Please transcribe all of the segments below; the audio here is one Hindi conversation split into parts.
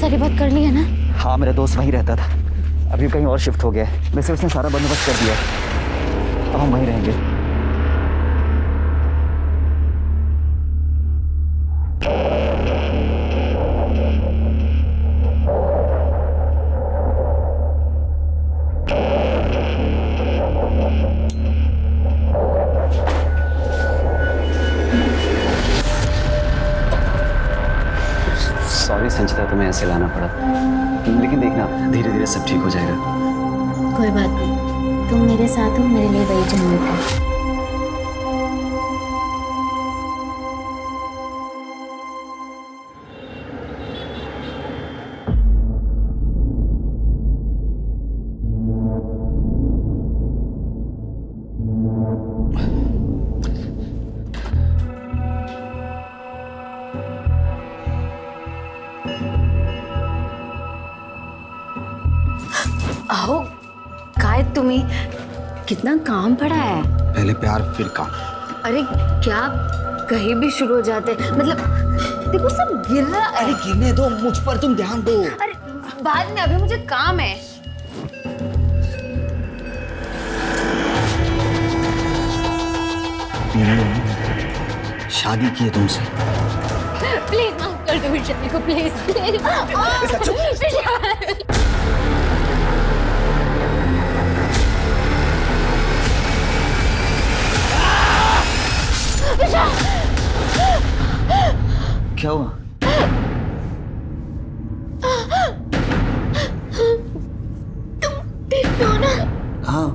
सारी बात कर ली है ना? हाँ, मेरा दोस्त वहीं रहता था, अभी कहीं और शिफ्ट हो गया है। वैसे उसने सारा बंदोबस्त कर दिया है, अब हम वहीं रहेंगे। सॉरी संचिता, तुम्हें ऐसे लाना पड़ा, लेकिन देखना धीरे धीरे सब ठीक हो जाएगा। कोई बात नहीं, तुम मेरे साथ हो, मेरे लिए वही जन्नत है। आओ, काय तुम्ही, कितना काम पड़ा है। पहले प्यार फिर काम। अरे क्या कहीं भी शुरू हो जाते, मतलब देखो सब गिर रहा है। अरे गिरने दो, मुझ पर तुम ध्यान दो। अरे बाद में, अभी मुझे काम है। शादी की है तुमसे। प्लीज माफ कर दो विशाल को, प्लीज प्लीज। क्या हुआ? तुम ठीक हो ना? हाँ।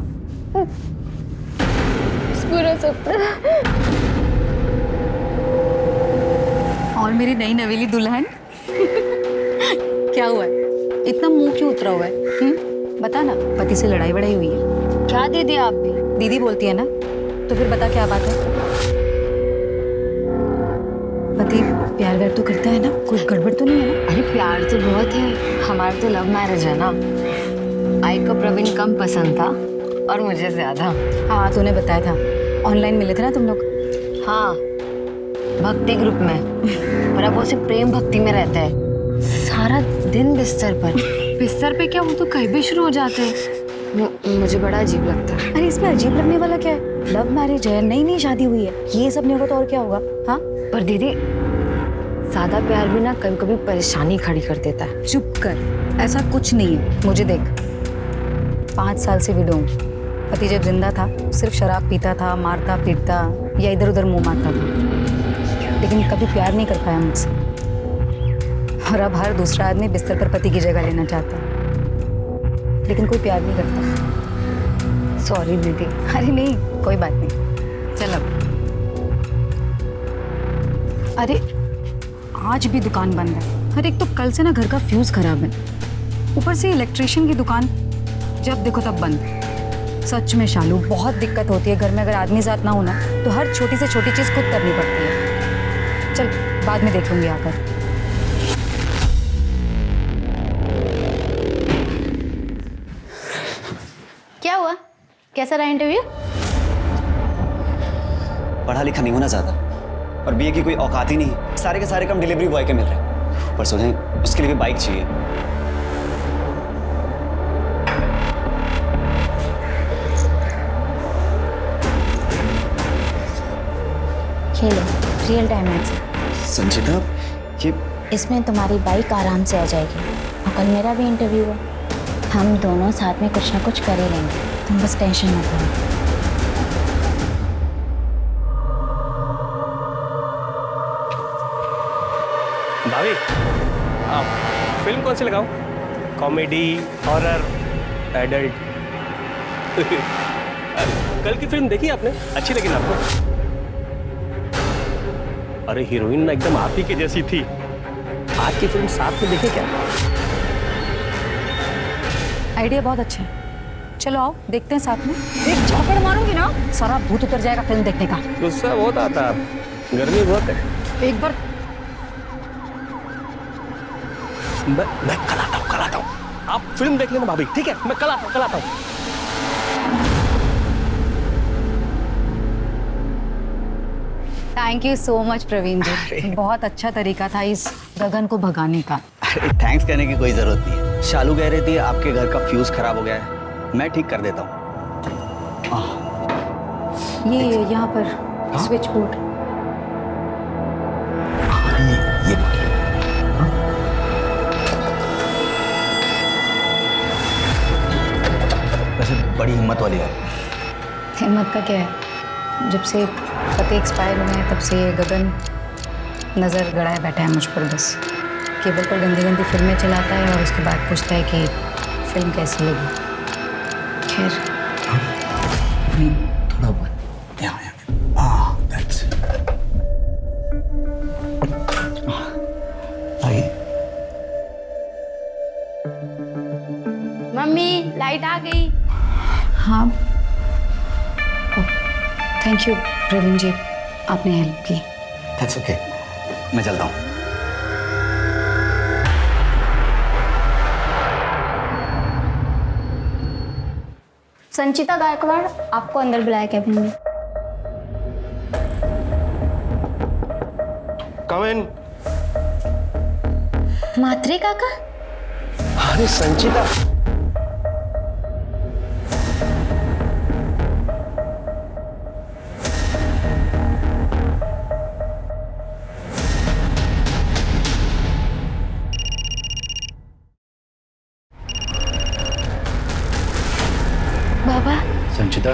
पूरा सपना और मेरी नई नवेली दुल्हन क्या हुआ है? इतना मुंह क्यों उतरा हुआ है? बता ना, पति से लड़ाई वड़ाई हुई है क्या दीदी? आप भी दीदी बोलती है ना, तो फिर बता क्या बात है? पति प्यार व्यार तो करता है ना, कोई गड़बड़ तो नहीं है ना? अरे प्यार तो बहुत है, हमारा तो लव मैरिज है ना। आई को प्रवीण कम पसंद था और मुझे ज्यादा। हाँ, तूने बताया था, ऑनलाइन मिले थे ना तुम लोग। हाँ, भक्ति ग्रुप में, पर अब वो सिर्फ प्रेम भक्ति में रहता है, सारा दिन बिस्तर पर। बिस्तर पे क्या, वो तो कहीं भी शुरू हो जाते हैं। मुझे बड़ा अजीब लगता है। अरे इसमें अजीब लगने वाला क्या है? लव मैरिज है, नई नई शादी हुई है, ये सब नहीं होगा तो और क्या होगा? हाँ, पर दीदी सादा प्यार भी ना कभी कभी परेशानी खड़ी कर देता है। चुप कर, ऐसा कुछ नहीं है। मुझे देख, 5 साल से विडो हूँ। पति जब जिंदा था सिर्फ शराब पीता था, मारता पीटता या इधर उधर मुंह मारता था, लेकिन कभी प्यार नहीं कर पाया मुझसे। और अब हर दूसरा आदमी बिस्तर पर पति की जगह लेना चाहता है, लेकिन कोई प्यार नहीं करता। सॉरी दीदी। अरे नहीं, कोई बात नहीं, चल अब। अरे आज भी दुकान बंद है। अरे एक तो कल से ना घर का फ्यूज खराब है, ऊपर से इलेक्ट्रिशियन की दुकान जब देखो तब बंद। सच में शालू, बहुत दिक्कत होती है घर में, अगर आदमी साथ ना होना तो हर छोटी से छोटी चीज खुद करनी पड़ती है। चल बाद में देख लूंगी आकर। क्या हुआ, कैसा रहा इंटरव्यू? पढ़ा लिखा नहीं होना ज्यादा, और बीए की कोई औकात ही नहीं। सारे के सारे काम डिलीवरी बॉय के मिल रहे हैं, पर सुने उसके लिए भी बाइक चाहिए। खेलो, रियल टाइम मैच। संचिता, ये इसमें तुम्हारी बाइक आराम से आ जाएगी, और कल मेरा भी इंटरव्यू है। हम दोनों साथ में कुछ ना कुछ कर ही लेंगे, तुम बस टेंशन मत लो। भाभी, फिल्म कौन सी लगाऊं? Comedy, horror, adult? कल की फिल्म देखी आपने? अच्छी लगी ना आपको? अरे हीरोइन ना एकदम आप ही के जैसी थी। आज की फिल्म साथ में देखे क्या? आइडिया बहुत अच्छा है, चलो आओ देखते हैं साथ में। एक झापड़ मारूंगी ना, सारा भूत उतर जाएगा फिल्म देखने का। गुस्सा बहुत आता है, गर्मी बहुत है। एक बार मैं कल आता हूँ। आप फिल्म देख लेना भाभी, ठीक है? मैं कल आता हूँ। Thank you so much Praveen ji, बहुत अच्छा तरीका था इस गगन को भगाने का। अरे थैंक्स कहने की कोई जरूरत नहीं है। शालू कह रही थी आपके घर का फ्यूज खराब हो गया है, मैं ठीक कर देता हूँ। ये यहाँ पर स्विच बोर्ड। ये वैसे बड़ी हिम्मत वाली है। हिम्मत का क्या है, जब से पति एक्सपायर हुए हैं तब से ये गगन नज़र गड़ाए बैठा है मुझ पर। बस केबल पर गंदी गंदी फिल्में चलाता है और उसके बाद पूछता है कि फिल्म कैसी लगी। खैर थोड़ा बहुत यहाँ दैट्स आइए। मम्मी लाइट आ गई। हाँ, थैंक यू प्रवीण जी, आपने हेल्प की। दैट्स ओके, मैं चलता हूँ। संचिता गायकवाड़ आपको अंदर बुलाया कैबिन में। कम इन। मात्रे काका, अरे संचिता, बाबा संचिता,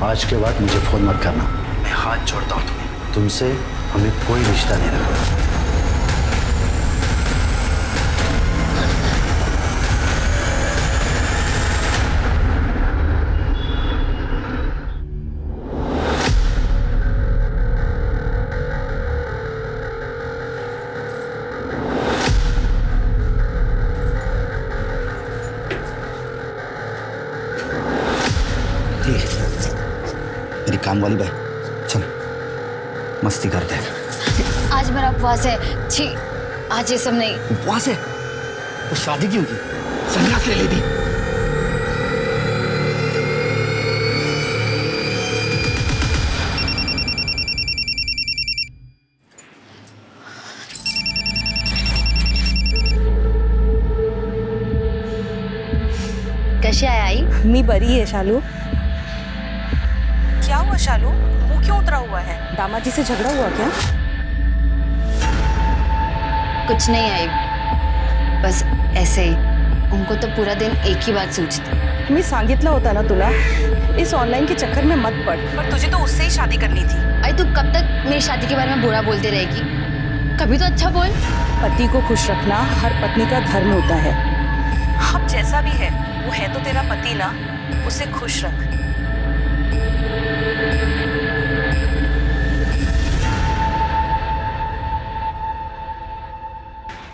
आज के बाद मुझे फोन मत करना। मैं हाथ जोड़ता हूँ तुम्हें, तुमसे हमें कोई रिश्ता नहीं रखा। मेरी काम वाली बाई, चल मस्ती करते हैं। आज मेरा उपवास है। छी, आज ये सब नहीं। उपवास है तो शादी क्यों की? संन्यास ले लेती। कशी आहे आई? मी बरी है शालू। क्या हुआ शालू, मुंह क्यों उतरा हुआ है? दामाजी से झगड़ा हुआ क्या? कुछ नहीं आई, बस ऐसे ही। उनको तो पूरा दिन एक ही बात सोचती। मी सांगितलं होता ना तुला, इस ऑनलाइन के चक्कर में मत पड़। पर तुझे तो उससे ही शादी करनी थी। आई तू कब तक मेरी शादी के बारे में बुरा बोलती रहेगी? कभी तो अच्छा बोल। पति को खुश रखना हर पत्नी का धर्म होता है। अब जैसा भी है, वो है तो तेरा पति ना, उसे खुश रख।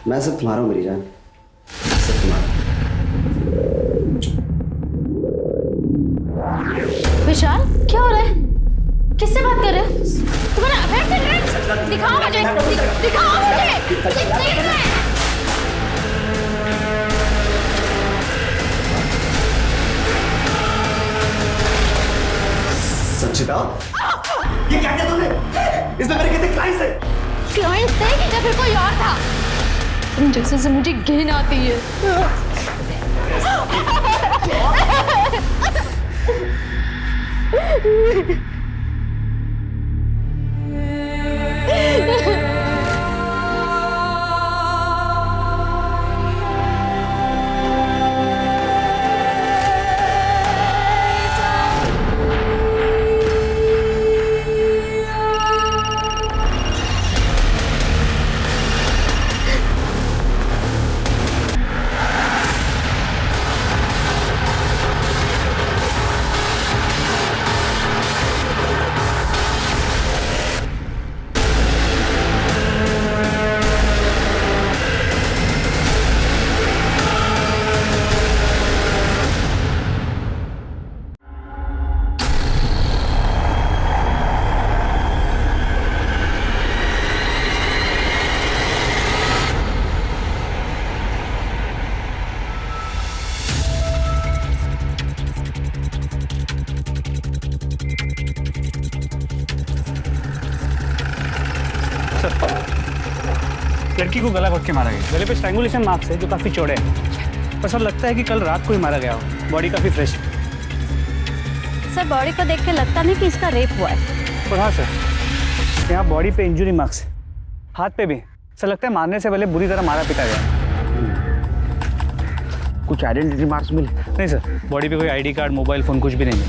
मैं सिर्फ तुम्हारा हूँ मेरी जान, सिर्फ तुम्हारा। विशाल क्या हो रहा है? किससे बात कर रहे हो? तुम्हारा अफेयर चल रहा है? दिखाओ मुझे, दिखाओ मुझे। संचिता, ये क्या किया तुमने? इसमें मेरे कितने क्लाइंट्स हैं? क्लाइंट्स थे या फिर कोई और था? तुम जैसे से मुझे घिन आती है। लड़की को गला घोट के मारा गया। गले पे स्ट्रैंगुलेशन मार्क्स है जो काफ़ी चौड़े हैं। पर सर लगता है कि कल रात को ही मारा गया हो। बॉडी काफ़ी फ्रेश है। सर बॉडी को देख के लगता नहीं कि इसका रेप हुआ है। और हाँ सर, यहाँ बॉडी पे इंजरी मार्क्स है, हाथ पे भी। सर लगता है मारने से पहले बुरी तरह मारा पीटा गया। कुछ आइडेंटिटी मार्क्स मिले? नहीं सर, बॉडी पे कोई आईडी कार्ड, मोबाइल फ़ोन कुछ भी नहीं है।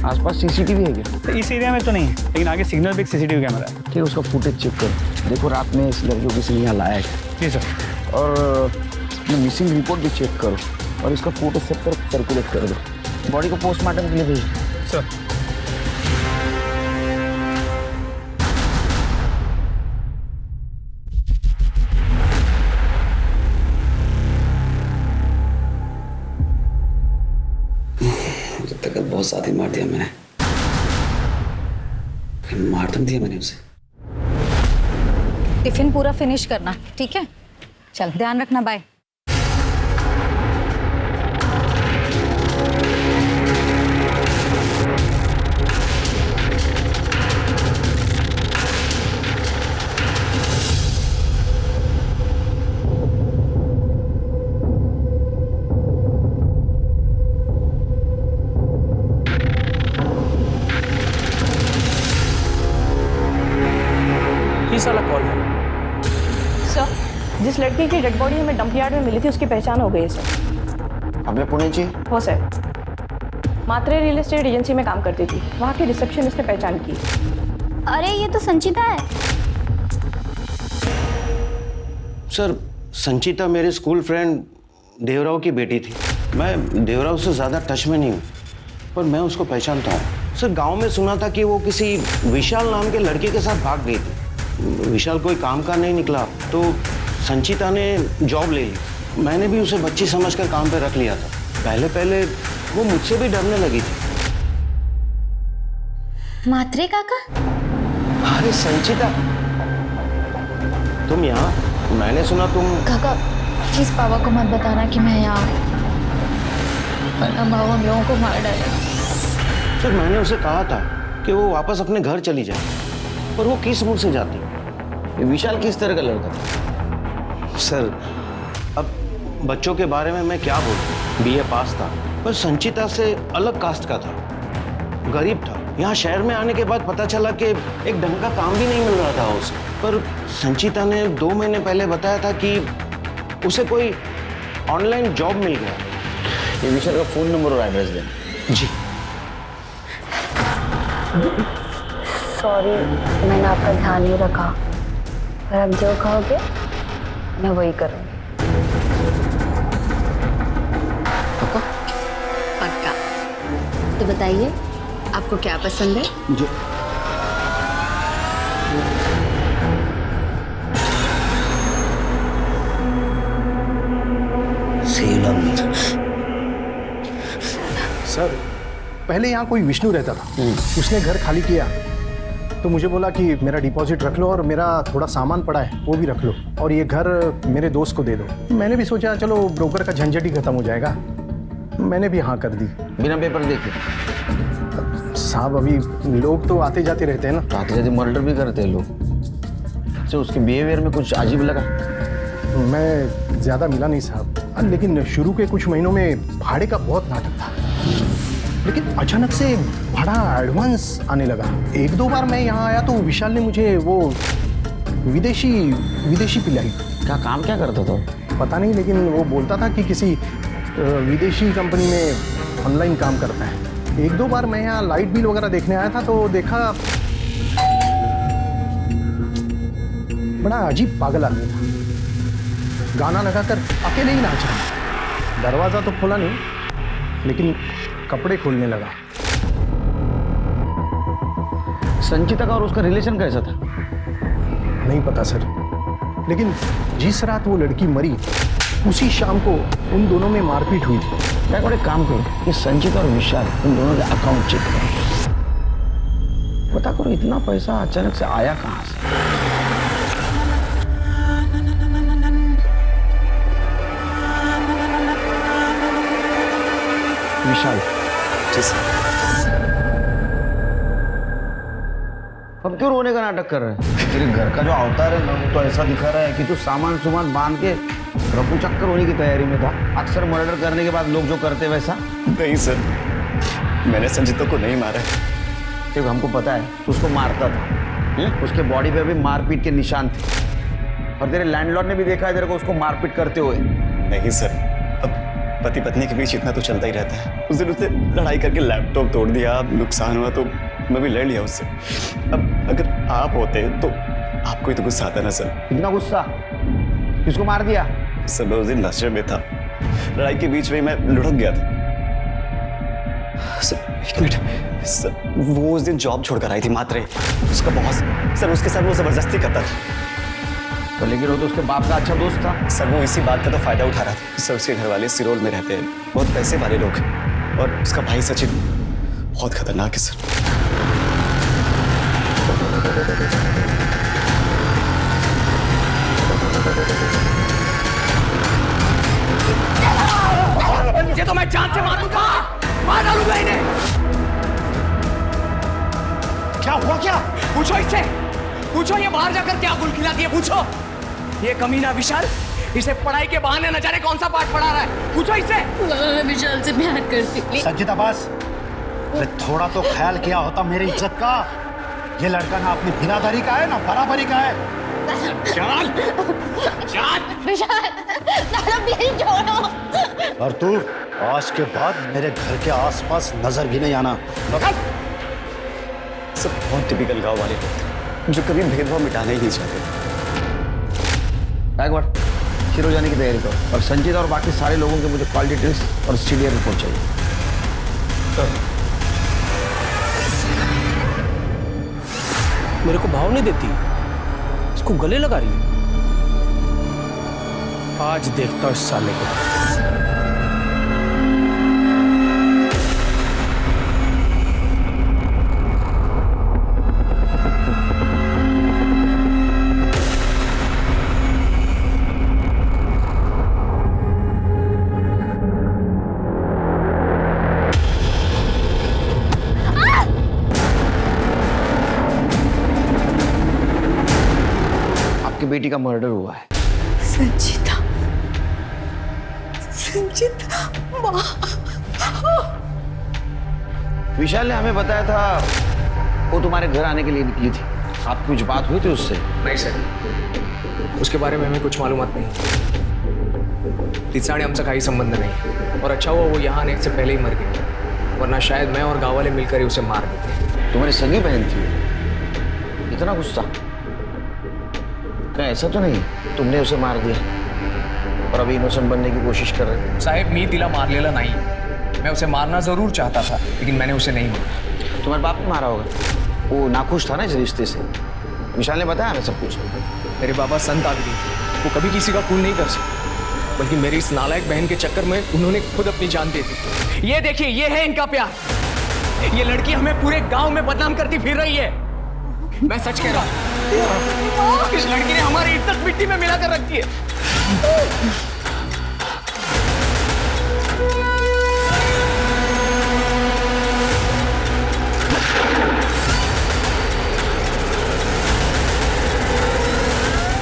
आसपास सीसीटीवी है क्या? तो इस एरिया में तो नहीं है, लेकिन आगे सिग्नल पे एक सीसीटीवी कैमरा है। ठीक है, उसका फुटेज चेक करो। देखो रात में इस लड़की को किसी ने यहाँ लाया है। जी सर। और मिसिंग रिपोर्ट भी चेक करो और इसका फोटो सब पर सर्कुलेट कर दो। बॉडी को पोस्टमार्टम के लिए भेज दो। सर तक बहुत ज्यादा ही मार दिया मैंने। मार तो दिया मैंने उसे। टिफिन पूरा फिनिश करना, ठीक है? चल ध्यान रखना, बाय। ये साला कौन है? सर, जिस लड़की की डेड बॉडी हमें डंप यार्ड में मिली थी उसकी पहचान हो गई है सर। हमें पुणे जी? हो सर, मात्रे रियल एस्टेट एजेंसी में काम करती थी। वहाँ की रिसेप्शनिस्ट ने पहचान की। अरे ये तो संचिता है। सर, संचिता मेरे स्कूल फ्रेंड देवराव की बेटी थी। मैं देवराव से ज़्यादा टच में नहीं हूँ, पर मैं उसको पहचानता हूँ। सर, गांव में सुना था कि वो किसी विशाल नाम के लड़के के साथ भाग गई थी। विशाल कोई काम का नहीं निकला तो संचिता ने जॉब ले ली। मैंने भी उसे बच्ची समझकर काम पे रख लिया था। पहले पहले वो मुझसे भी डरने लगी थी। मात्रे काका? अरे संचिता, तुम यहाँ? मैंने सुना तुम... काका प्लीज पापा को मत बताना कि मैं यहाँ हूँ, वरना बाबा हम लोगों को मार डालेगा। सर, मैंने उसे कहा था कि वो वापस अपने घर चली जाए, पर वो किस मुंह से जाती? विशाल किस तरह का लड़का था? सर, अब बच्चों के बारे में मैं क्या बोलूं? बीए पास था, पर संचिता से अलग कास्ट का था, गरीब था। यहाँ शहर में आने के बाद पता चला कि एक ढंग का काम भी नहीं मिल रहा था उसे। पर संचिता ने 2 महीने पहले बताया था कि उसे कोई ऑनलाइन जॉब मिल गया। ये विशाल का फोन नंबर और एड्रेस देना। जी। सॉरी, मैंने आपका ध्यान नहीं रखा, पर अब जो कहोगे मैं वही करूँगी। पक्का। तो बताइए आपको क्या पसंद है? मुझे सर, पहले यहाँ कोई विष्णु रहता था। उसने घर खाली किया तो मुझे बोला कि मेरा डिपॉजिट रख लो और मेरा थोड़ा सामान पड़ा है वो भी रख लो, और ये घर मेरे दोस्त को दे दो। मैंने भी सोचा चलो ब्रोकर का झंझट ही खत्म हो जाएगा। मैंने भी हाँ कर दी। बिना पेपर देखे? साहब, अभी लोग तो आते जाते रहते हैं ना। आते जाते मर्डर भी करते हैं लोग। तो उसके बिहेवियर में कुछ अजीब लगा? मैं ज़्यादा मिला नहीं साहब, लेकिन शुरू के कुछ महीनों में भाड़े का बहुत नाटक था, लेकिन अचानक से भाड़ा एडवांस आने लगा। 1-2 बार मैं यहाँ आया तो विशाल ने मुझे वो विदेशी पिलाई। क्या काम क्या करता था? पता नहीं, लेकिन वो बोलता था कि किसी विदेशी कंपनी में ऑनलाइन काम करता है। 1-2 बार मैं यहाँ लाइट बिल वगैरह देखने आया था तो देखा बड़ा अजीब पागल आदमी था। गाना लगाकर अकेले ही नाच रहा। दरवाज़ा तो खोला नहीं, लेकिन कपड़े खोलने लगा। संचिता का और उसका रिलेशन कैसा था? नहीं पता सर, लेकिन जिस रात वो लड़की मरी उसी शाम को उन दोनों में मारपीट हुई थी। क्या एक काम करो, ये संचिता और विशाल उन दोनों के अकाउंट चेक करो। पता करो इतना पैसा अचानक से आया कहाँ से। विशाल, जी सर। अब क्यों रोने का नाटक कर रहे हैं? तेरे घर का जो अवतार है ना वो तो ऐसा दिखा रहा है कि तू सामान सुमान बांध के रफू चक्कर होने की तैयारी में था। अक्सर मर्डर करने के बाद लोग जो करते वैसा। नहीं सर, मैंने संजीता को नहीं मारा। देखो हमको पता है तू उसको मारता था। उसके बॉडी पे भी मारपीट के निशान थे और तेरे लैंडलॉर्ड ने भी देखा है तेरे को उसको मारपीट करते हुए। नहीं सर, अब पति पत्नी के बीच इतना तो चलता ही रहता है। उस दिन उसने लड़ाई करके लैपटॉप तोड़ दिया, नुकसान हुआ तो मैं भी लड़ लिया उससे। अब अगर आप होते तो आपको ही तो गुस्सा आता ना सर। इतना गुस्सा किसको मार दिया? सर मैं उस दिन नशे में था, लड़ाई के बीच में मैं लुढ़क गया था। सर एक मिनट सर, वो उस दिन जॉब छोड़कर आई थी मात्रे, उसका बॉस सर उसके साथ वो जबरदस्ती करता था। तो लेकिन वो तो उसके बाप का अच्छा दोस्त था। सर वो इसी बात का तो फायदा उठा रहा था। सर उसके घर वाले सिरोल में रहते हैं, बहुत पैसे वाले लोग हैं और उसका भाई सचिन बहुत खतरनाक है सर। मुझे तो मैं जान से मारूंगा, मार डालूंगा इन्हें। क्या हुआ क्या? पूछो इससे, पूछो ये बाहर जाकर क्या गुल खिलाती है, पूछो। ये कमीना विशाल इसे पढ़ाई के बहाने न जाने कौन सा पाठ पढ़ा रहा है, पूछो इससे। मैं विशाल से प्यार करती हूँ। संजीता बस, थोड़ा तो ख्याल किया होता मेरी इज्जत का। ये लड़का ना अपनी बिरादरी का है ना बराबरी का है। चल चल विशाल, दादा प्लीज छोड़ो। और तू आज के बाद मेरे घर के आसपास नजर भी नहीं आना। सब बहुत टिपिकल गांव वाले लोग थे जो कभी भेदभाव मिटाना ही नहीं चाहते। एक बार शुरू जाने की तैयारी करो और संजीत और बाकी सारे लोगों के मुझे कॉल डिटेल्स और सीडीआर रिपोर्ट चाहिए। मेरे को भाव नहीं देती, इसको गले लगा रही है। आज देखता हूं इस साले को। आपकी बेटी का मर्डर हुआ है। संजीता, संजीता माँ। विशाल ने हमें बताया था वो तुम्हारे घर आने के लिए निकली थी। आपकी कुछ बात हुई थी उससे? नहीं सर, उसके बारे में हमें कुछ मालूमात नहीं। तिसाड़ ने हमसे कोई संबंध नहीं और अच्छा हुआ वो यहाँ आने से पहले ही मर गई, वरना शायद मैं और गाँव वाले मिलकर ही उसे मार देते। तुम्हारी सगी बहन थी, इतना गुस्सा? क्या ऐसा तो नहीं तुमने उसे मार दिया और अभी इनोसेंट बनने की कोशिश कर रहे हो? साहेब मी तिला मारलेला नहीं, मैं उसे मारना जरूर चाहता था लेकिन मैंने उसे नहीं मारा। तुम्हारे बाप ने मारा होगा, वो नाखुश था ना इस रिश्ते से। विशाल ने बताया हमें सब कुछ। मेरे बाबा संत आदमी थे, वो कभी किसी का खून नहीं कर सकते, बल्कि मेरी इस नालायक बहन के चक्कर में उन्होंने खुद अपनी जान दे दी। ये देखिए, ये है इनका प्यार। ये लड़की हमें पूरे गांव में बदनाम करती फिर रही है। मैं सच कह रहा हूँ, इस लड़की ने हमारी इज्जत मिट्टी में मिला कर रखी है।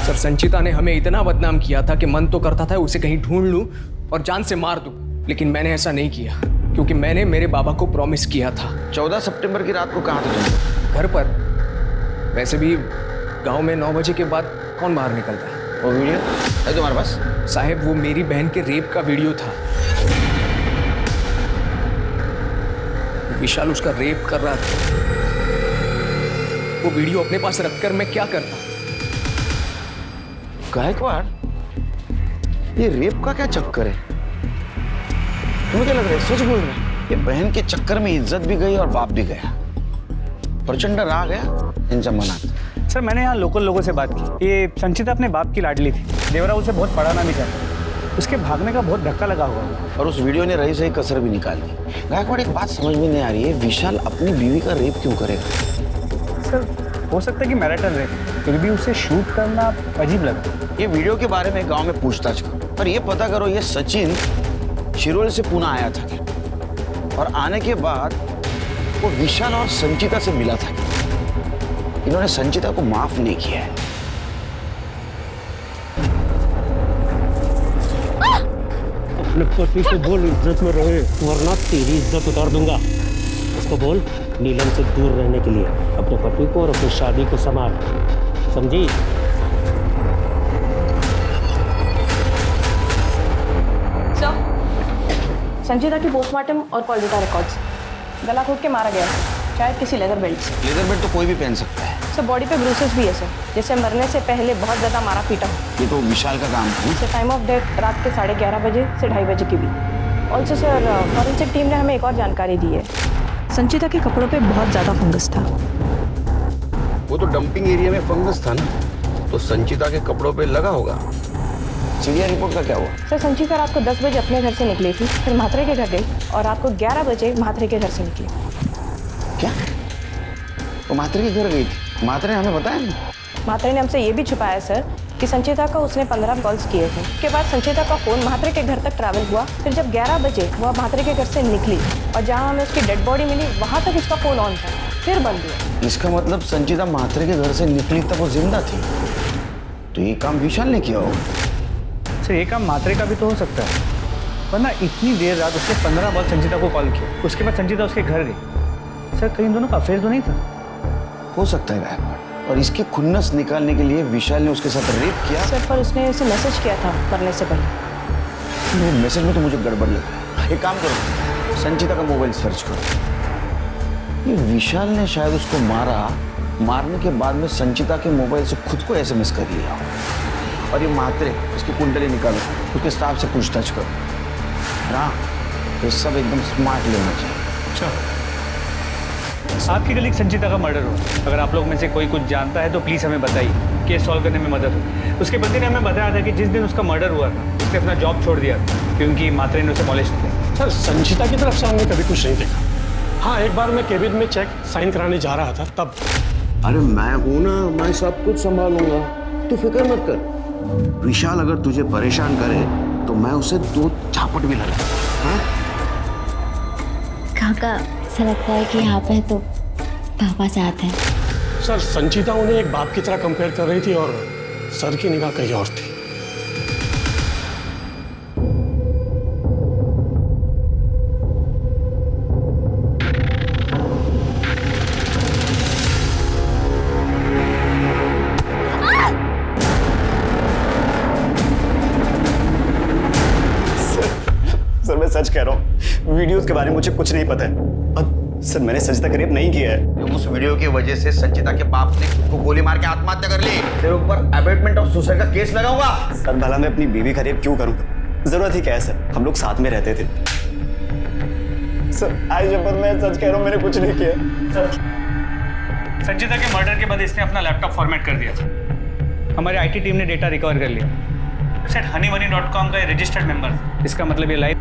सर संचिता ने हमें इतना बदनाम किया था कि मन तो करता था उसे कहीं ढूंढ लूं और जान से मार दूं, लेकिन मैंने ऐसा नहीं किया क्योंकि मैंने मेरे बाबा को प्रॉमिस किया था। 14 सितंबर की रात को कहाँ थे तुम? घर पर। वैसे भी गांव में 9 बजे के बाद कौन बाहर निकलता है। वो वीडियो है तुम्हारे पास? साहब वो मेरी बहन के रेप का वीडियो था। विशाल उसका रेप कर रहा था। वो वीडियो अपने पास रखकर मैं क्या करता। गायकवाड़, ये रेप का क्या चक्कर है? तुम्हें क्या लग रहा है सच बोल रहे हैं? ये बहन के चक्कर में इज्जत भी गई और बाप भी गया। प्रचंड राग गया इन जमानात। सर मैंने यहाँ लोकल लोगों से बात की, ये संचिता अपने बाप की लाडली थी, देवरा उसे बहुत पढ़ाना भी चाहता, उसके भागने का बहुत धक्का लगा हुआ है। और उस वीडियो ने रही सही कसर भी निकाल दी। गायकवाड़ एक बात समझ में नहीं आ रही है, विशाल अपनी बीवी का रेप क्यों करेगा? सर हो सकता है कि मैरिटल रेप, फिर भी उसे शूट करना अजीब लगता है। ये वीडियो के बारे में गांव में पूछताछ करो और ये पता करो ये सचिन शिरोल से पुणे आया था क्या? और आने के बाद वो विशाल और संचिता से मिला था। इन्होंने संचिता को माफ नहीं किया है। अपने पति को बोल इज्जत में रहे, वरना तेरी इज्जत उतार दूंगा। उसको बोल नीलम से दूर रहने के लिए, अपने पति को और अपनी शादी को संभाल, समझी? सर, संजीता की पोस्टमार्टम और कॉल डेटा रिकॉर्ड्स। गला घोट के मारा गया है, शायद किसी लेदर बेल्ट से। लेदर बेल्ट तो कोई भी पहन सकता है। सर, बॉडी पे ब्रूसेस भी है सर, जैसे मरने से पहले बहुत ज़्यादा मारा पीटा हो। ये तो विशाल का काम था। सर, टाइम ऑफ डेथ रात के 11:30 बजे से 2:30 बजे की भी। ऑल्सो सर, फॉरेंसिक टीम ने हमें एक और जानकारी दी है। संचिता के कपड़ों पे बहुत ज़्यादा फंगस था। वो तो डंपिंग एरिया में फंगस था ना, तो संचिता के कपड़ों पे लगा होगा। चिड़िया रिपोर्ट का क्या हुआ? सर, संचिता रात को 10 बजे अपने घर से निकली थी, फिर म्हात्रे के घर गई और रात को 11 बजे म्हात्रे के घर से निकली। क्या? वो म्हात्रे के घर गई थी? म्हात्रे ने हमें बताया नहीं। म्हात्रे ने हमसे ये भी छुपाया सर कि संचिता का उसने 15 कॉल्स किए थे। उसके बाद संचिता का फ़ोन म्हात्रे के घर तक ट्रैवल हुआ। फिर जब 11 बजे वह म्हात्रे के घर से निकली और जहाँ हमें उसकी डेड बॉडी मिली, वहाँ तक उसका फ़ोन ऑन था, फिर बंद हुआ। इसका मतलब संचिता म्हात्रे के घर से निकली तब वो जिंदा थी, तो ये काम विशाल ने किया होगा। सर, ये काम म्हात्रे का भी तो हो सकता है, वरना इतनी देर रात उसने 15 बार संचिता को कॉल किया, उसके बाद संचिता उसके घर गई। सर, कहीं इन दोनों का अफेयर तो नहीं था? हो सकता है गायकवाड़, और इसकी खुन्नस निकालने के लिए विशाल ने उसके साथ रेप किया। सर, पर उसने उसे मैसेज किया था मरने से पहले। मैसेज में तो मुझे गड़बड़ लगा। एक काम करो, संचिता का मोबाइल सर्च करो। ये विशाल ने शायद उसको मारने के बाद में संचिता के मोबाइल से खुद को SMS कर लिया हो। और ये म्हात्रे, उसकी कुंडली निकालो, उसके स्टाफ से पूछताछ करो। हाँ, ये सब एकदम स्मार्ट लेना चाहिए। अच्छा, आपकी गली संचिता का मर्डर हो, अगर आप लोग में से कोई कुछ जानता है तो प्लीज़ हमें बताइए, केस सॉल्व करने में मदद हो। उसके पति ने हमें बताया था कि जिस दिन उसका मर्डर हुआ था, उसने अपना जॉब छोड़ दिया क्योंकि म्हात्रे ने उसे मॉलेस्ट किया। सर, संचिता की तरफ से हमने कभी कुछ नहीं देखा। हाँ, एक बार मैं केबिन में चेक साइन कराने जा रहा था तब। अरे मैं हूं ना, मैं सब कुछ संभालूंगा, तू फिक्र मत कर। विशाल अगर तुझे परेशान करे तो मैं उसे 2 चापट भी लगा। हाँ? काका, ऐसा लगता है कि यहाँ पे तो पापा साथ हैं। सर, संचिता उन्हें एक बाप की तरह कंपेयर कर रही थी और सर की निगाह कहीं और थी। सर, मैं सच कह रहा हूँ, वीडियोस के बारे में मुझे कुछ नहीं पता है। और सर, मैंने संचिता का रेप नहीं किया है। उस वीडियो की वजह से संचिता के बाप ने खुद को गोली मार के आत्महत्या कर ली। तेरे ऊपर अबेटमेंट ऑफ सुसाइड का केस लगा हुआ। सर, भला मैं अपनी बीवी का रेप क्यों करूँगा? जरूरत ही क्या है सर, हम लोग साथ में रहते थे। सर, आज जब मैं सच कह रहा हूँ, मैंने कुछ नहीं किया। सर, संचिता के मर्डर के बाद इसने अपना लैपटॉप फॉर्मेट कर दिया था। हमारी IT टीम ने डेटा रिकवर कर लिया। वेबसाइट honeymoney.com का रजिस्टर्ड मेंबर था। इसका मतलब ये लाइव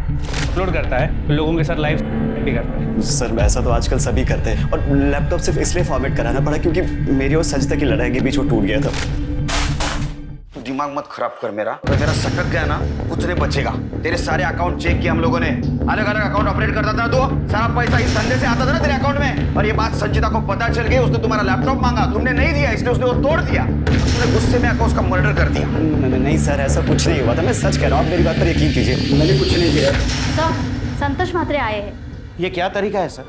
अपलोड करता है, लोगों के साथ लाइव भी करता है। सर, वैसा तो आजकल सभी करते हैं, और लैपटॉप सिर्फ इसलिए फॉर्मेट कराना पड़ा क्योंकि मेरी और संचिता की लड़ाई के बीच वो टूट गया था। दिमाग मत खराब कर मेरा, अगर मेरा सटक गया ना, कुछ नहीं बचेगा। तेरे सारे अकाउंट चेक किए हम लोगों ने, अलग अलग अकाउंट ऑपरेट करता था तो सारा पैसा इस धंधे से आता था ना तेरे अकाउंट में। और ये बात संचिता को पता चल गई, उसने तुम्हारा लैपटॉप मांगा, तुमने नहीं दिया, इसलिए उसने वो तोड़ दिया। उसने गुस्से में आकर उसका मर्डर कर दिया। नहीं सर, ऐसा कुछ नहीं हुआ था, मैं सच कह रहा हूँ, आप मेरी बात पर यकीन कीजिए, मैंने कुछ नहीं किया। सर, संतोष म्हात्रे आए हैं। ये क्या तरीका है सर?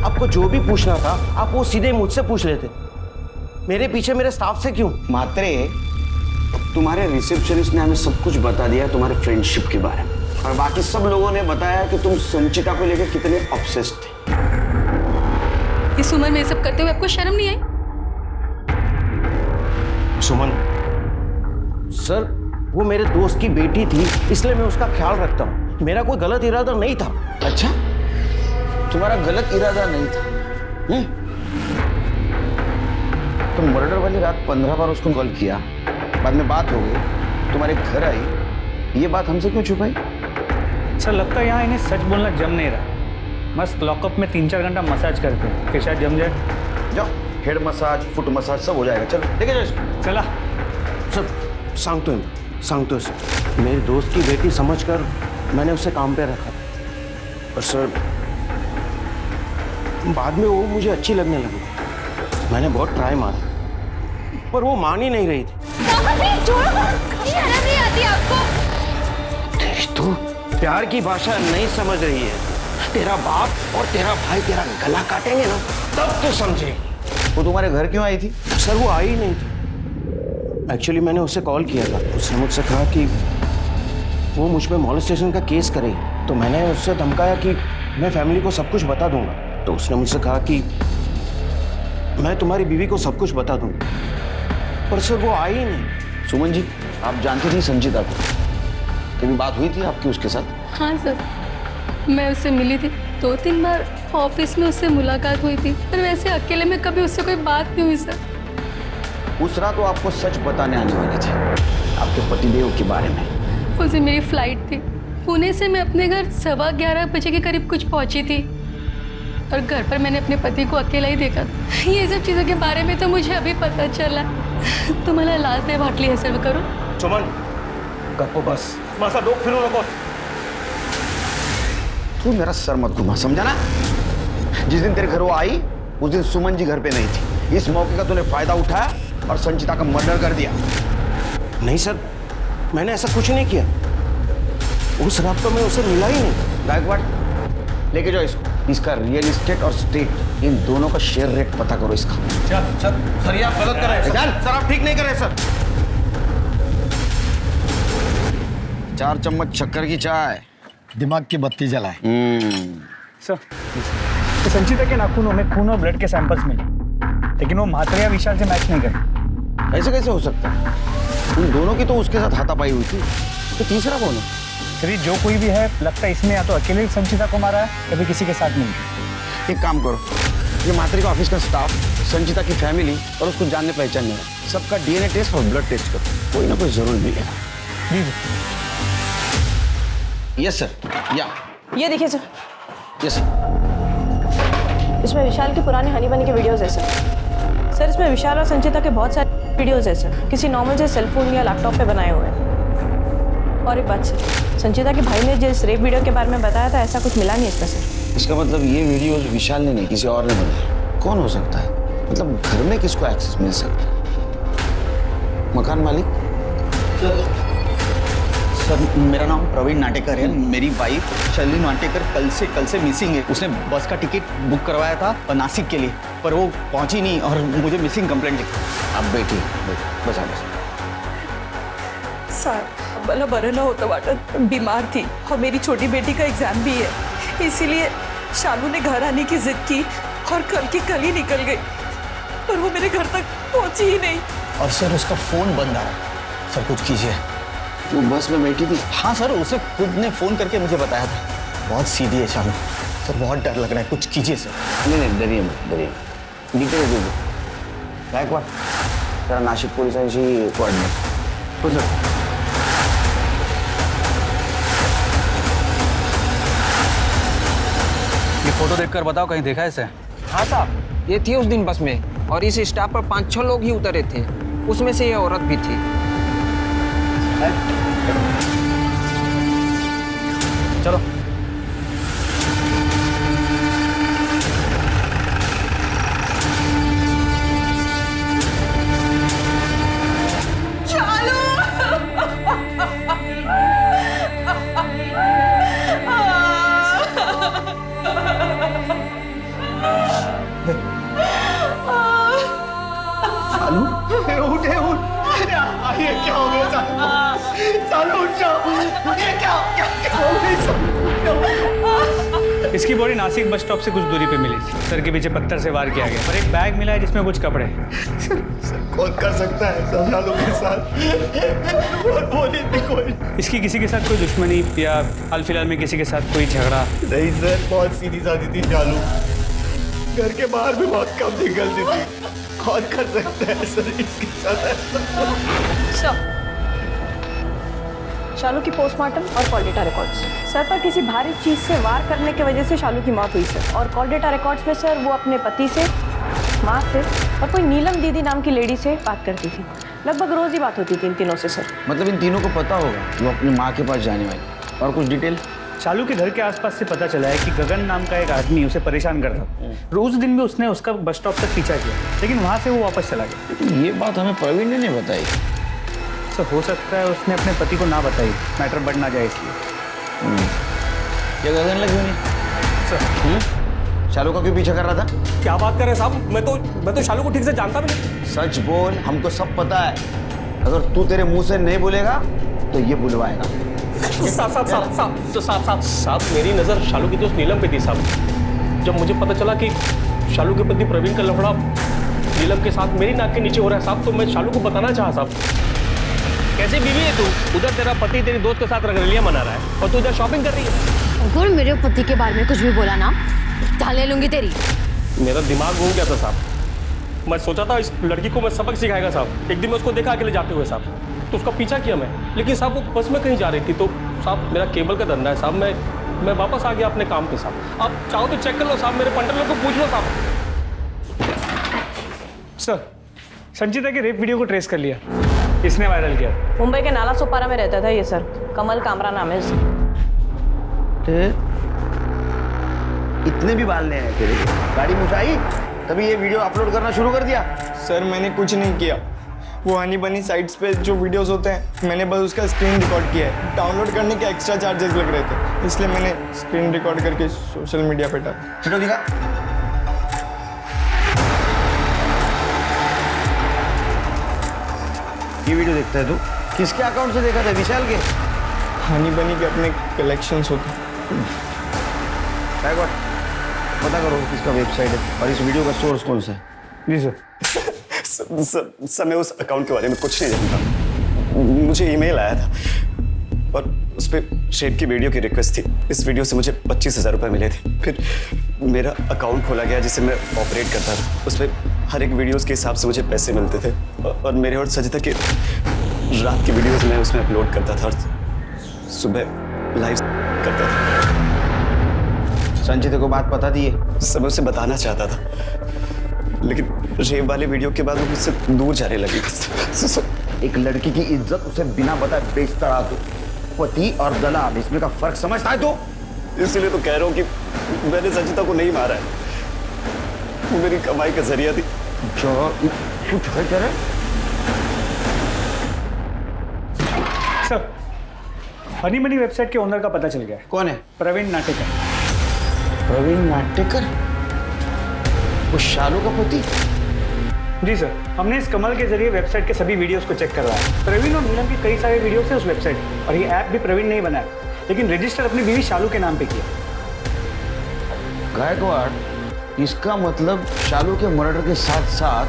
आपको जो भी पूछना था आप वो सीधे मुझसे पूछ लेते, मेरे पीछे मेरे स्टाफ से क्यों? म्हात्रे, तुम्हारे रिसेप्शनिस्ट ने हमें सब कुछ बता दिया तुम्हारे फ्रेंडशिप के बारे में, और बाकी सब लोगों ने बताया कि तुम संचिता को लेकर कितने ऑब्सेस्ड थे। इस उम्र में ये सब करते हुए आपको शर्म नहीं आई? सुमन सर, वो मेरे दोस्त की बेटी थी, इसलिए मैं उसका ख्याल रखता हूँ, मेरा कोई गलत इरादा नहीं था। अच्छा, तुम्हारा गलत इरादा नहीं था? तो मर्डर वाली रात 15 बार उसको कॉल किया, बाद में बात हो गई, तुम्हारे घर आई, ये बात हमसे क्यों छुपाई? सर, लगता है यहाँ इन्हें सच बोलना जम नहीं रहा। मस्त लॉकअप में 3-4 घंटा मसाज करते हैं, फिर शायद जम जाए। जाओ, हेड मसाज, फुट मसाज सब हो जाएगा। चलो देखे जाओ। चला सर, सांगतो सर, मेरे दोस्त की बेटी समझकर मैंने उसे काम पे रखा, और सर बाद में वो मुझे अच्छी लगने लगी। मैंने बहुत ट्राई मारा पर वो मान ही नहीं रही थी। शर्म नहीं आती आपको? तू प्यार की भाषा नहीं समझ रही है। तेरा बाप और तेरा भाई तेरा गला काटेंगे ना तब तो समझेगी। वो तुम्हारे घर क्यों आई थी? सर वो आई ही नहीं थी। एक्चुअली मैंने उससे कॉल किया था। उसने मुझसे कहा कि वो मुझ पे मॉलेस्टेशन का केस करेगी। तो मैंने उससे धमकाया कि मैं फैमिली को सब कुछ बता दूंगा। तो उसने मुझसे कहा कि मैं तुम्हारी बीवी को सब कुछ बता दूंगा। पर सर वो आई ही नहीं। सुमन जी, आप जानती थी संचिता को? कभी बात हुई थी आपकी उसके साथ? हाँ सर, मैं उससे मिली थी 2-3 बार। ऑफिस में उससे मुलाकात हुई थी, पर वैसे अकेले में कभी उससे कोई बात नहीं हुई सर। उस रात वो आपको सच बताने आने वाले थे आपके पतिदेव के बारे में। उस दिन मेरी फ्लाइट थी। पुणे से मैं अपने घर 11:15 बजे के करीब कुछ पहुंची थी और घर पर मैंने अपने पति को अकेला ही देखा। ये सब चीज़ों के बारे में तो मुझे अभी पता चला। तुम्हाला लाज नाही वाटली हे सर्व करून? सुमन गप्पो बस, माझा डोक फिरू नको। तू मेरा सर मत घुमा, समझा ना? जिस दिन तेरे घर वो आई उस दिन सुमन जी घर पे नहीं थी। इस मौके का तूने फायदा उठाया और संचिता का मर्डर कर दिया। नहीं सर, मैंने ऐसा कुछ नहीं किया। उस रात तो मैं उसे मिला ही नहीं। गायकवाड़, लेके जाओ इसको। इसका रियल एस्टेट और स्टेट इन दोनों का शेयर रेट पता करो इसका। सर ये आप गलत कर रहे हैं। सर आप ठीक नहीं कर रहे सर। 4 चम्मच शक्कर की चाय, दिमाग की बत्ती जलाए। सर, तो संचिता के नाखूनों में खून और ब्लड के सैंपल्स मिले, लेकिन वो म्हात्रे या विशाल से मैच नहीं करे। ऐसे कैसे हो सकता है? उन दोनों की तो उसके साथ हाथापाई हुई थी, तो तीसरा कौन है? सर जो कोई भी है, लगता है इसने या तो अकेले संचिता को मारा है, कभी किसी के साथ मिलकर। एक काम करो, ये मात्रे का ऑफिस का स्टाफ, संचिता की फैमिली और उसको जानने पहचानने वाला सबका डीएनए टेस्ट और ब्लड टेस्ट करो। कोई ना कोई जरूर मिलेगा। जी यस सर। या ये देखिए सर, यस सर। इसमें विशाल के पुराने हनी बनी के वीडियोस है सर। सर इसमें विशाल और संचिता के बहुत सारे वीडियोस है सर, किसी नॉर्मल से सेलफोन या लैपटॉप पे बनाए हुए हैं। और एक बात सर, संचिता के भाई ने जिस रेप वीडियो के बारे में बताया था, ऐसा कुछ मिला नहीं इसमें सर। इसका मतलब ये वीडियो विशाल ने नहीं, किसी और ने बनाया। कौन हो सकता है? मतलब घर में किसको एक्सेस मिल सकता है? मकान मालिक? सर मेरा नाम प्रवीण नाटेकर है। मेरी वाइफ शैली नाटेकर कल से मिसिंग है। उसने बस का टिकट बुक करवाया था नासिक के लिए, पर वो पहुंची नहीं और मुझे मिसिंग कंप्लेंट लिखी। अब बैठिए, बसा सर मला बरं नव्हतं वाटत, बीमार थी और मेरी छोटी बेटी का एग्जाम भी है, इसीलिए शालू ने घर आने की जिद की और कल की कल ही निकल गई, पर वो मेरे घर तक पहुंची ही नहीं। और सर उसका फोन बंद आ रहा है। सर कुछ कीजिए। वो बस में बैठी थी? हाँ सर, उसे खुद ने फोन करके मुझे बताया था। बहुत सीधी है शालू। सर बहुत डर लग रहा है, कुछ कीजिए सर। नहीं डरिए मत, डिटेल दे दो। गायकवाड़, जरा नाशिक पोलिसांशी कोऑर्डिनेट। हो सर। ये फोटो देखकर बताओ, कहीं देखा है इसे? हाँ साहब, ये थी उस दिन बस में और इस स्टाफ पर 5-6 लोग ही उतरे थे, उसमें से ये औरत भी थी। चलो उठे उठ। ये क्या हो गया चालू? उठ जाओ। ये क्या हो गया? इसकी बॉडी नासिक बस स्टॉप से कुछ दूरी पे मिली थी। सर के पीछे पत्थर से वार किया गया और एक बैग मिला है जिसमें कुछ कपड़े। कौन कर सकता है सब चालू के साथ? बोली थी कोई। इसकी किसी के साथ कोई दुश्मनी या हाल फिलहाल में किसी के साथ कोई झगड़ा? नहीं सर, बहुत सीधी सादी थी चालू। घर के बाहर भी बहुत कम निकलती थी। कौन कर सकता है सर इसके साथ ऐसा? शालू की पोस्टमार्टम और कॉल डेटा रिकॉर्ड्स। सर पर किसी भारी चीज से वार करने की वजह से शालू की मौत हुई सर। और कॉल डेटा रिकॉर्ड्स में सर वो अपने पति से, माँ से और कोई नीलम दीदी नाम की लेडी से बात करती थी। लगभग रोज ही बात होती थी इन तीनों से सर। मतलब इन तीनों को पता होगा वो अपनी माँ के पास जाने वाली। और कुछ डिटेल? शालू के घर के आसपास से पता चला है कि गगन नाम का एक आदमी उसे परेशान करता था। रोज दिन में उसने उसका बस स्टॉप तक पीछा किया, लेकिन वहाँ से वो वापस चला गया। ये बात हमें प्रवीण ने नहीं बताई। सर हो सकता है उसने अपने पति को ना बताई, मैटर बढ़ ना जाए इसलिए। ये गगन लगी नहीं सर। शालू का क्यों पीछा कर रहा था? क्या बात कर रहे हैं साहब, मैं तो शालू को ठीक से जानता भी नहीं। सच बोल, हमको सब पता है। अगर तू तेरे मुंह से नहीं बोलेगा तो ये बुलवाएगा। साहब मेरी नजर शालू की दोस्त नीलम पे थी साहब। जब मुझे पता चला कि शालू के पति प्रवीण का लफड़ा नीलम के साथ मेरी नाक के नीचे हो रहा है साहब, तो मैं शालू को बताना चाहा साहब। कैसे बीवी है तू? उधर तेरा पति तेरी दोस्त के साथ रंगरलियां मना रहा है और तू इधर शॉपिंग कर रही है। अगर मेरे पति के बारे में कुछ भी बोला ना, जान ले लूंगी तेरी। मेरा दिमाग घूम गया था साहब। मैं सोचा था इस लड़की को मैं सबक सिखाएगा साहब। एक दिन मैं उसको देखा अकेले जाते हुए साहब, तो उसका पीछा किया मैं, लेकिन साहब वो बस में कहीं जा रही थी। तो साहब मेरा केबल का धंधा है साहब, मैं वापस आ गया अपने काम पे साहब। आप चाहो तो चेक कर लो साहब, मेरे पंटर लोग को पूछ लो साहब। सर संचिता के रेप वीडियो को ट्रेस कर लिया, इसने वायरल किया। मुंबई के नाला सोपारा में रहता था ये सर, कमल कामरा नाम है इसका। इतने भी बाल नहीं है तेरे, गाड़ी मुझाई तभी ये वीडियो अपलोड करना शुरू कर दिया। सर मैंने कुछ नहीं किया। वो हनी बनी साइट्स पे जो वीडियोस होते हैं, मैंने बस उसका स्क्रीन रिकॉर्ड किया है। डाउनलोड करने के एक्स्ट्रा चार्जेस लग रहे थे, इसलिए मैंने स्क्रीन रिकॉर्ड करके सोशल मीडिया पे डाला। चलो दिखा। ये वीडियो देखता है तू? किसके अकाउंट से देखा था? विशाल के? हनी बनी के अपने कलेक्शंस होते हैं। पता करो किसका वेबसाइट है और इस वीडियो का सोर्स कौन सा है। जी सर। सर मैं उस अकाउंट के बारे में कुछ नहीं जानता। मुझे ईमेल आया था और उस पर शेप की वीडियो की रिक्वेस्ट थी। इस वीडियो से मुझे 25,000 रुपये मिले थे। फिर मेरा अकाउंट खोला गया जिसे मैं ऑपरेट करता था। उस पर हर एक वीडियोस के हिसाब से मुझे पैसे मिलते थे और मेरे और सजिता के रात की वीडियोस मैं उसमें अपलोड करता था और सुबह लाइव करता था। संचिता को बात पता दी है? सब उसे बताना चाहता था, लेकिन रेप वाले वीडियो के बाद वो मुझसे दूर जाने लगी। एक लड़की की इज्जत उसे बिना बताए बेचता रहा तू। पति और दलाल, इसमें का फर्क समझता है तू? इसलिए तो कह रहा हूँ कि मैंने संचिता को नहीं मारा है, वो मेरी कमाई का जरिया थी। जो कुछ है तेरे? सर हनी मनी वेबसाइट के ओनर का पता चल गया। कौन है? प्रवीण नाटेकर। प्रवीण नाटेकर? वो शालू का पति? जी सर, हमने इस कमल के जरिए वेबसाइट के सभी वीडियोस को चेक करवाया। प्रवीण और नीलम के कई सारे वीडियोस हैं उस वेबसाइट पर, और ये ऐप भी प्रवीण ने ही बनाया, लेकिन रजिस्टर अपनी बीवी शालू के नाम पे किया। गायकवाड़, इसका मतलब शालू के मर्डर के साथ साथ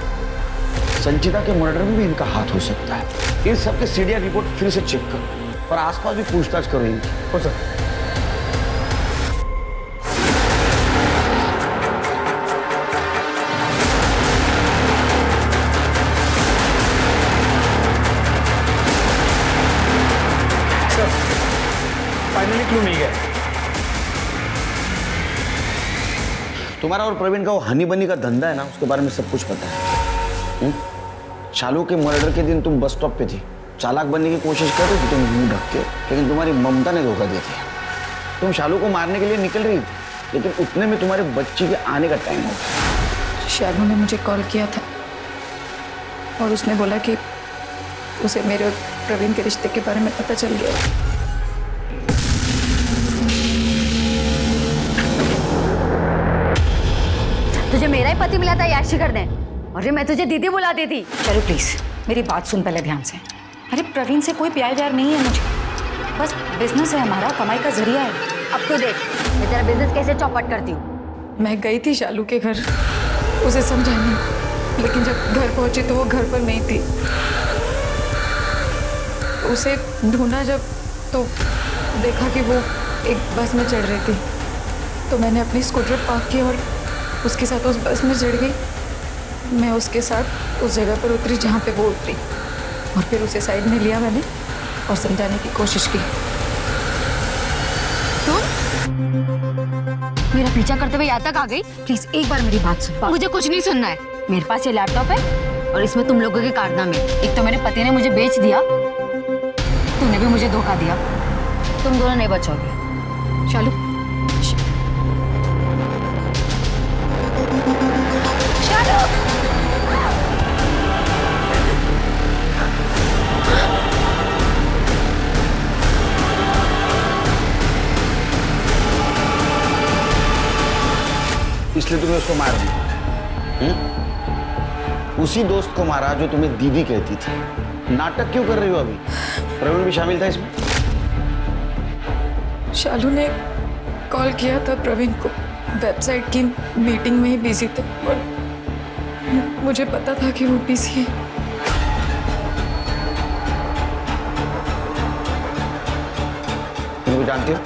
संचिता के मर्डर में भी इनका हाथ हो सकता है। इन सब के सीडीआर रिपोर्ट फिर से चेक करो और आसपास भी पूछताछ करो इनकी। हो सर। फाइनली क्लू मिल गया। तुम्हारा और प्रवीण का वो हनी बनी का धंधा है ना, उसके बारे में सब कुछ पता है। शालू के मर्डर के दिन तुम बस स्टॉप पे थी, चालाक बनने की कोशिश कर रही थी तुम मुंह ढक के, लेकिन तुम्हारी ममता ने धोखा दिया था। तुम शालू को मारने के लिए निकल रही थी, लेकिन उतने में तुम्हारे बच्ची के आने का टाइम हो गया। शालू ने मुझे कॉल किया था और उसने बोला कि उसे मेरे और प्रवीण के रिश्ते के बारे में पता चल गया। तुझे मेरा ही पति मिला था याशी कर दे, और मैं तुझे दीदी बुलाती थी। चलो प्लीज मेरी बात सुन पहले ध्यान से। अरे प्रवीण से कोई प्यार व्यार नहीं है मुझे, बस बिजनेस है हमारा, कमाई का जरिया है। अब तो देख मैं तेरा बिजनेस कैसे चौपट करती हूँ। मैं गई थी शालू के घर उसे समझाने, लेकिन जब घर पहुंची तो वो घर पर नहीं थी। उसे ढूंढा जब, तो देखा कि वो एक बस में चढ़ रही थी, तो मैंने अपनी स्कूटर पार्क की और उसके साथ उस बस में चढ़ गई। मैं उसके साथ उस जगह पर उतरी जहाँ पे वो उतरी, और फिर उसे साइड में लिया मैंने और समझाने की कोशिश की। मेरा पीछा करते हुए यहाँ तक आ गई? प्लीज एक बार मेरी बात सुन। मुझे कुछ नहीं सुनना है। मेरे पास ये लैपटॉप है और इसमें तुम लोगों के कारनामे। एक तो मेरे पति ने मुझे बेच दिया, तूने भी मुझे धोखा दिया। तुम दोनों नहीं बचोगे। शालू इसलिए तुम्हें उसको मार दिया? उसी दोस्त को मारा जो तुम्हें दीदी कहती थी। नाटक क्यों कर रही हो अभी? प्रवीण भी शामिल था इसमें? शालू ने कॉल किया था प्रवीण को, वेबसाइट की मीटिंग में ही बिजी थे और मुझे पता था कि वो बिजी है। तुम को जानती हो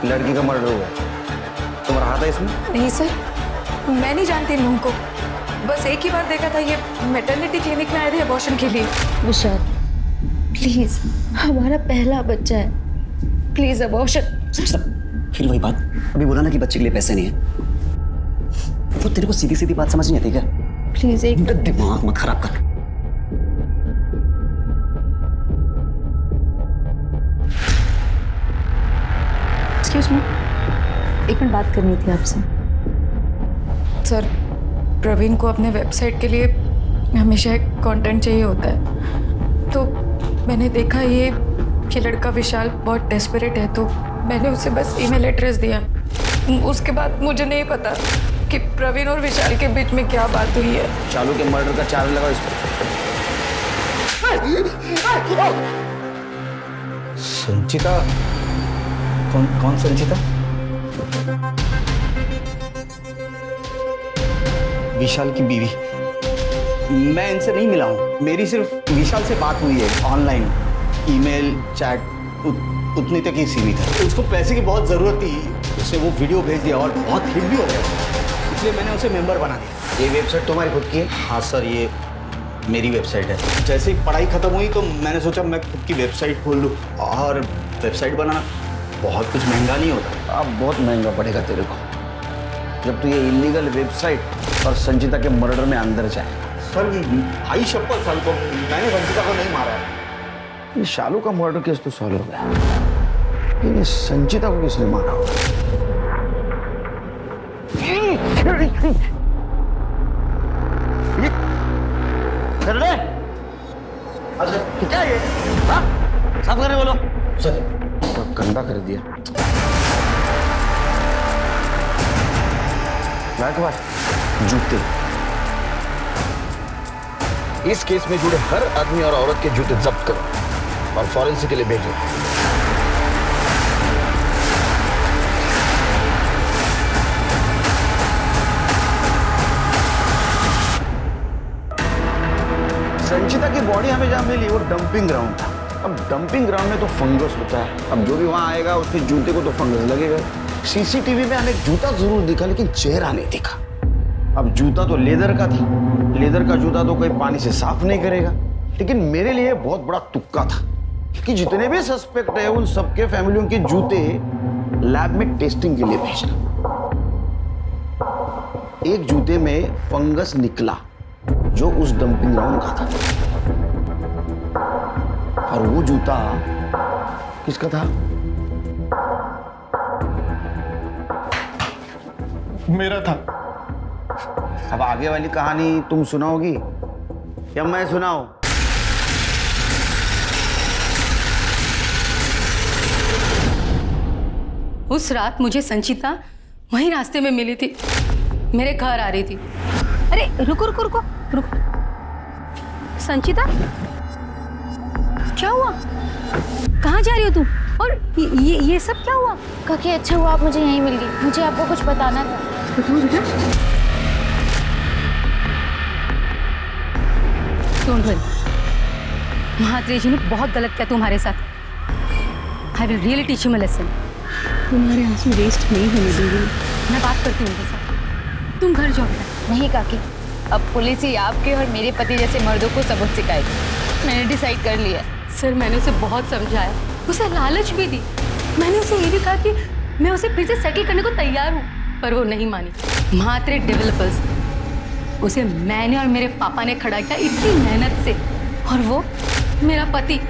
लड़की का मर्डर हुआ, तुम रहा था इसमें? नहीं सर, मैं नहीं जानती इन लोगों को, बस एक ही बार देखा था, ये मैटरनिटी क्लिनिक में आए थे अबॉर्शन के लिए। विशाल प्लीज, हमारा पहला बच्चा है, प्लीज अबॉर्शन। फिर वही बात, अभी बोला ना कि बच्चे के लिए पैसे नहीं है। वो तेरे को सीधी सीधी बात समझ नहीं आती क्या? प्लीज एक दिमाग मत खराब कर। एक्सक्यूज मी, एक मिनट बात करनी थी आपसे। सर, प्रवीण को अपने वेबसाइट के लिए हमेशा एक कंटेंट चाहिए होता है, तो मैंने देखा ये लड़का विशाल बहुत डेस्परेट है, तो मैंने उसे बस ईमेल एड्रेस दिया। उसके बाद मुझे नहीं पता कि प्रवीण और विशाल के बीच में क्या बात हुई है। शालू के मर्डर का चार्ज लगाओ इस पर। संचिता? कौन संचिता? विशाल की बीवी। मैं इनसे नहीं मिला हूँ, मेरी सिर्फ विशाल से बात हुई है ऑनलाइन, ईमेल चैट उतनी तक ही सीमित है। उसको पैसे की बहुत ज़रूरत थी, उसने वो वीडियो भेज दिया और बहुत हिट भी हो गया, इसलिए मैंने उसे मेंबर बना दिया। ये वेबसाइट तुम्हारी खुद की है? हाँ सर, ये मेरी वेबसाइट है। जैसे ही पढ़ाई खत्म हुई तो मैंने सोचा मैं खुद की वेबसाइट खोल लूँ, और वेबसाइट बनाना बहुत कुछ महंगा नहीं होता। अब बहुत महंगा पड़ेगा तेरे को जब तू ये इलीगल वेबसाइट और संचिता के मर्डर में अंदर जाए। सर, ये भाई शपथ सर, तो मैंने संचिता को नहीं मारा है। ये शालू का मर्डर केस तो सॉल्व हो गया, लेकिन ये संचिता को किसने मारा होगा? क्या ये? साफ करने बोलो सर। तो गंदा कर दिया। जूते, इस केस में जुड़े हर आदमी और औरत के जूते जब्त करो और फॉरेंसिक के लिए भेजो। संचिता की बॉडी हमें जहां मिली वो डंपिंग ग्राउंड था। अब डंपिंग ग्राउंड में तो फंगस होता है, अब जो भी वहां आएगा उसके जूते को तो फंगस लगेगा। सीसीटीवी में हमें जूता जरूर दिखा लेकिन चेहरा नहीं दिखा। अब जूता तो लेदर का था, लेदर का जूता तो कोई पानी से साफ नहीं करेगा। लेकिन मेरे लिए बहुत बड़ा तुक्का था कि जितने भी सस्पेक्ट है उन सबके फैमिलियों के जूते लैब में टेस्टिंग के लिए भेजना। एक जूते में फंगस निकला जो उस डंपिंग ग्राउंड का था, और वो जूता किसका था? मेरा था। अब आगे वाली कहानी तुम सुनाओगी या मैं सुनाऊं? उस रात मुझे संचिता वहीं रास्ते में मिली थी, मेरे घर आ रही थी। अरे रुको रुको रुको रुको, संचिता क्या हुआ? कहाँ जा रही हो तुम? और ये सब क्या हुआ? काकी अच्छा हुआ आप मुझे यहीं मिल गई, मुझे आपको कुछ बताना था। डोंट वरी, महात्रेय जी ने बहुत गलत किया तुम्हारे साथ। I will really teach him a lesson. तुम्हारे आंसू वेस्ट नहीं होने दूंगी, मैं बात करती हूँ उनके साथ। तुम घर जाओ बेटा। नहीं काकी, अब पुलिस ही आपके और मेरे पति जैसे मर्दों को सबक सिखाएगी। मैंने डिसाइड कर लिया। सर मैंने उसे बहुत समझाया, उसे लालच भी दी, मैंने उसे ये भी कहा कि मैं उसे फिर से सेटल करने को तैयार हूँ, पर वो नहीं मानी। महात्रेय डेवलपर्स, उसे मैंने और मेरे पापा ने खड़ा किया इतनी मेहनत से, और वो मेरा पति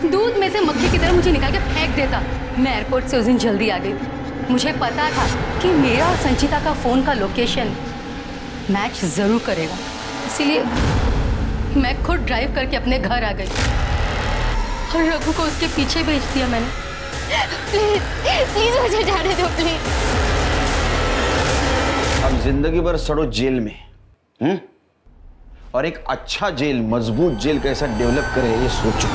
दूध में से मक्खी की तरह मुझे निकाल के फेंक देता। मैं एयरपोर्ट से उस दिन जल्दी आ गई थी। मुझे पता था कि मेरा और संचिता का फोन का लोकेशन मैच जरूर करेगा, इसीलिए मैं खुद ड्राइव करके अपने घर आ गई और रघु को उसके पीछे भेज दिया मैंने। प्लीज प्लीज मुझे जाने दो प्लीज। अब जिंदगी भर सड़ो जेल में, और एक अच्छा जेल, मजबूत जेल कैसा डेवलप करे ये सोचो।